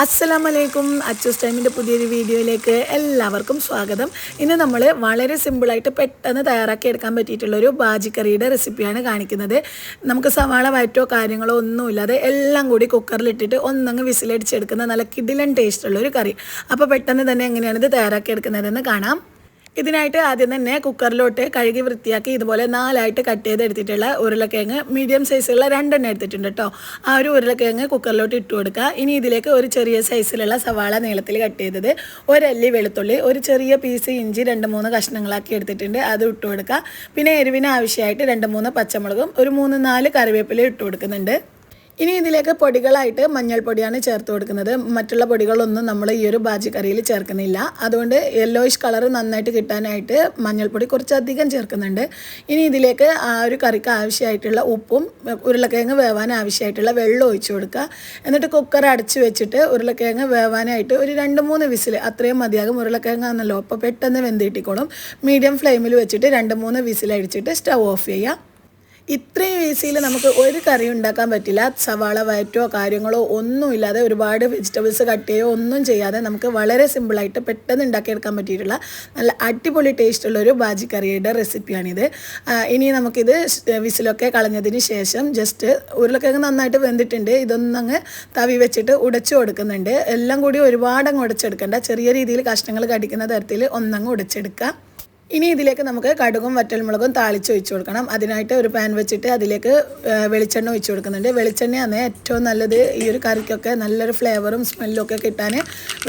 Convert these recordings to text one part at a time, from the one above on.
അസ്സലാമലൈക്കും. അച്ചൂസ് ടൈമിൻ്റെ പുതിയൊരു വീഡിയോയിലേക്ക് എല്ലാവർക്കും സ്വാഗതം. ഇന്ന് നമ്മൾ വളരെ സിമ്പിളായിട്ട് പെട്ടെന്ന് തയ്യാറാക്കി എടുക്കാൻ പറ്റിയിട്ടുള്ളൊരു ബാജിക്കറിയുടെ റെസിപ്പിയാണ് കാണിക്കുന്നത്. നമുക്ക് സവാള വയറ്റോ കാര്യങ്ങളോ ഒന്നുമില്ലാതെ എല്ലാം കൂടി കുക്കറിലിട്ടിട്ട് ഒന്നങ്ങ് വിസിലടിച്ചെടുക്കുന്ന നല്ല കിടിലൻ ടേസ്റ്റുള്ളൊരു കറി. അപ്പോൾ പെട്ടെന്ന് തന്നെ എങ്ങനെയാണ് ഇത് തയ്യാറാക്കി എടുക്കുന്നതെന്ന് കാണാം. ഇതിനായിട്ട് ആദ്യം തന്നെ കുക്കറിലോട്ട് കഴുകി വൃത്തിയാക്കി ഇതുപോലെ 4ആയിട്ട് കട്ട് ചെയ്തെടുത്തിട്ടുള്ള ഉരുളക്കിഴങ്ങ് മീഡിയം സൈസുള്ള 2 എടുത്തിട്ടുണ്ട് കേട്ടോ. ആ ഒരു ഉരുളക്കിഴങ്ങ് കുക്കറിലോട്ട് ഇട്ട് കൊടുക്കുക. ഇനി ഇതിലേക്ക് ഒരു ചെറിയ സൈസിലുള്ള സവാള നീളത്തിൽ കട്ട് ചെയ്തത്, ഒരല്ലി വെളുത്തുള്ളി, ഒരു ചെറിയ പീസ് ഇഞ്ചി 2-3 കഷ്ണങ്ങളാക്കി എടുത്തിട്ടുണ്ട്, അത് ഇട്ട് കൊടുക്കുക. പിന്നെ എരിവിന് ആവശ്യമായിട്ട് 2-3 പച്ചമുളകും ഒരു 3-4 കറിവേപ്പില ഇട്ട് കൊടുക്കുന്നുണ്ട്. ഇനി ഇതിലേക്ക് പൊടികളായിട്ട് മഞ്ഞൾപ്പൊടിയാണ് ചേർത്ത് കൊടുക്കുന്നത്. മറ്റുള്ള പൊടികളൊന്നും നമ്മൾ ഈ ഒരു ബാജി കറിയിൽ ചേർക്കുന്നില്ല. അതുകൊണ്ട് യെല്ലോയിഷ് കളർ നന്നായിട്ട് കിട്ടാനായിട്ട് മഞ്ഞൾപ്പൊടി കുറച്ചധികം ചേർക്കുന്നുണ്ട്. ഇനി ഇതിലേക്ക് ആ ഒരു കറിക്ക് ആവശ്യമായിട്ടുള്ള ഉപ്പും ഉരുളക്കിഴങ്ങ് വേവാൻ ആവശ്യമായിട്ടുള്ള വെള്ളം ഒഴിച്ചു കൊടുക്കുക. എന്നിട്ട് കുക്കർ അടച്ച് വെച്ചിട്ട് ഉരുളക്കിഴങ്ങ് വേവാനായിട്ട് ഒരു 2-3 വിസിൽ അത്രയും മതിയാകും. ഉരുളക്കിഴങ്ങാണല്ലോ, അപ്പോൾ പെട്ടെന്ന് വെന്തിട്ടിക്കോളും. മീഡിയം ഫ്ലെയിമിൽ വെച്ചിട്ട് 2-3 വിസിൽ അടിച്ചിട്ട് സ്റ്റവ് ഓഫ് ചെയ്യുക. ഇത്രയും ഈസിയിൽ നമുക്ക് ഒരു കറി ഉണ്ടാക്കാൻ പറ്റില്ല. സവാള വയറ്റോ കാര്യങ്ങളോ ഒന്നുമില്ലാതെ ഒരുപാട് വെജിറ്റബിൾസ് കട്ട് ചെയ്യുകയോ ഒന്നും ചെയ്യാതെ നമുക്ക് വളരെ സിമ്പിളായിട്ട് പെട്ടെന്ന് ഉണ്ടാക്കിയെടുക്കാൻ പറ്റിയിട്ടുള്ള നല്ല അടിപൊളി ടേസ്റ്റുള്ളൊരു ബാജി കറിയുടെ റെസിപ്പിയാണിത്. ഇനി നമുക്കിത് വിസിലൊക്കെ കളഞ്ഞതിന് ശേഷം ജസ്റ്റ് ഉരുളക്കിഴങ്ങ് നന്നായിട്ട് വെന്തിട്ടുണ്ട്, ഇതൊന്നങ്ങ് തവി വെച്ചിട്ട് ഉടച്ചു കൊടുക്കുന്നുണ്ട്. എല്ലാം കൂടി ഒരുപാട് അങ്ങ് ഉടച്ചെടുക്കേണ്ട, ചെറിയ രീതിയിൽ കഷ്ണങ്ങൾ കടിക്കുന്ന തരത്തിൽ ഒന്നങ്ങ് ഉടച്ചെടുക്കുക. ഇനി ഇതിലേക്ക് നമുക്ക് കടുകും വറ്റൽമുളകും താളിച്ച് ഒഴിച്ചു കൊടുക്കണം. അതിനായിട്ട് ഒരു പാൻ വെച്ചിട്ട് അതിലേക്ക് വെളിച്ചെണ്ണ ഒഴിച്ചു കൊടുക്കുന്നുണ്ട്. വെളിച്ചെണ്ണയാണ് ഏറ്റവും നല്ലത്. ഈ ഒരു കറിക്കൊക്കെ നല്ലൊരു ഫ്ലേവറും സ്മെല്ലും ഒക്കെ കിട്ടാൻ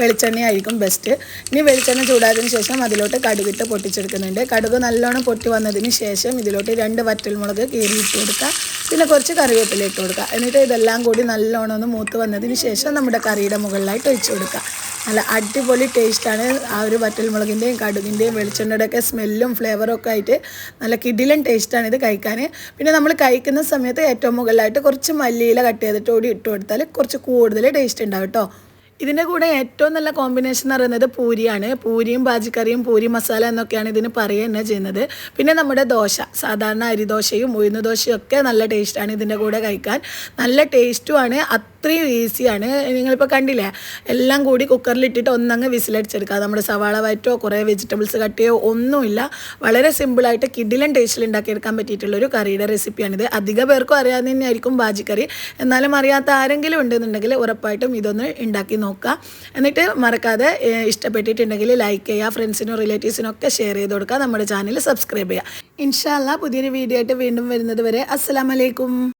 വെളിച്ചെണ്ണയായിരിക്കും ബെസ്റ്റ്. ഇനി വെളിച്ചെണ്ണ ചൂടായതിനു ശേഷം അതിലോട്ട് കടുകിട്ട് പൊട്ടിച്ചെടുക്കുന്നുണ്ട്. കടുക് നല്ലോണം പൊട്ടി വന്നതിന് ശേഷം ഇതിലോട്ട് 2 വറ്റൽമുളക് കീറി ഇട്ട് കൊടുക്കുക. പിന്നെ കുറച്ച് കറിവേപ്പില ഇട്ട് കൊടുക്കുക. എന്നിട്ട് ഇതെല്ലാം കൂടി നല്ലോണം ഒന്ന് മൂത്ത് വന്നതിന് ശേഷം നമ്മുടെ കറിയുടെ മുകളിലായിട്ട് ഒഴിച്ചു കൊടുക്കുക. നല്ല അടിപൊളി ടേസ്റ്റാണ്. ആ ഒരു വറ്റൽമുളകിൻ്റെയും കടുകിൻ്റെയും വെളിച്ചെണ്ണയുടെയൊക്കെ സ്മെല്ലും ഫ്ലേവറും ഒക്കെ ആയിട്ട് നല്ല കിടിലൻ ടേസ്റ്റാണ് ഇത് കഴിക്കാൻ. പിന്നെ നമ്മൾ കഴിക്കുന്ന സമയത്ത് ഏറ്റവും മുകളിലായിട്ട് കുറച്ച് മല്ലിയില കട്ട് ചെയ്തിട്ട് കൂടി ഇട്ട് കൊടുത്താൽ കുറച്ച് കൂടുതൽ ടേസ്റ്റ് ഉണ്ടാവും കേട്ടോ. ഇതിൻ്റെ കൂടെ ഏറ്റവും നല്ല കോമ്പിനേഷൻ എന്ന് പറയുന്നത് പൂരിയാണ്. പൂരിയും ബാജിക്കറിയും പൂരി മസാല എന്നൊക്കെയാണ് ഇതിന് പറയുക തന്നെ ചെയ്യുന്നത്. പിന്നെ നമ്മുടെ ദോശ, സാധാരണ അരിദോശയും ഉഴുന്ന് ദോശയും ഒക്കെ നല്ല ടേസ്റ്റാണ് ഇതിൻ്റെ കൂടെ കഴിക്കാൻ. നല്ല ടേസ്റ്റുമാണ്, അത്രയും ഈസിയാണ്. നിങ്ങളിപ്പോൾ കണ്ടില്ലേ, എല്ലാം കൂടി കുക്കറിലിട്ടിട്ട് ഒന്നങ്ങ് വിസിലടിച്ചെടുക്കുക. നമ്മുടെ സവാള വയറ്റോ കുറേ വെജിറ്റബിൾസ് കട്ട് ചെയ്യോ ഒന്നുമില്ല. വളരെ സിമ്പിളായിട്ട് കിടിലൻ ടേസ്റ്റിൽ ഉണ്ടാക്കിയെടുക്കാൻ പറ്റിയിട്ടുള്ളൊരു കറിയുടെ റെസിപ്പിയാണിത്. അധിക പേർക്കും അറിയാവുന്ന തന്നെയായിരിക്കും ബാജിക്കറി. എന്നാലും അറിയാത്ത ആരെങ്കിലും ഉണ്ടെന്നുണ്ടെങ്കിൽ ഉറപ്പായിട്ടും ഇതൊന്ന് ഉണ്ടാക്കി നോക്കുക. എന്നിട്ട് മറക്കാതെ ഇഷ്ടപ്പെട്ടിട്ടുണ്ടെങ്കിൽ ലൈക്ക് ചെയ്യുക, ഫ്രണ്ട്സിനും റിലേറ്റീവ്സിനും ഒക്കെ ഷെയർ ചെയ്ത് കൊടുക്കുക. നമ്മുടെ ചാനൽ സബ്സ്ക്രൈബ് ചെയ്യുക. ഇൻഷാ അല്ലാഹ് പുതിയൊരു വീഡിയോ ആയിട്ട് വീണ്ടും വരുന്നത് വരെ അസ്സലാമു അലൈക്കും.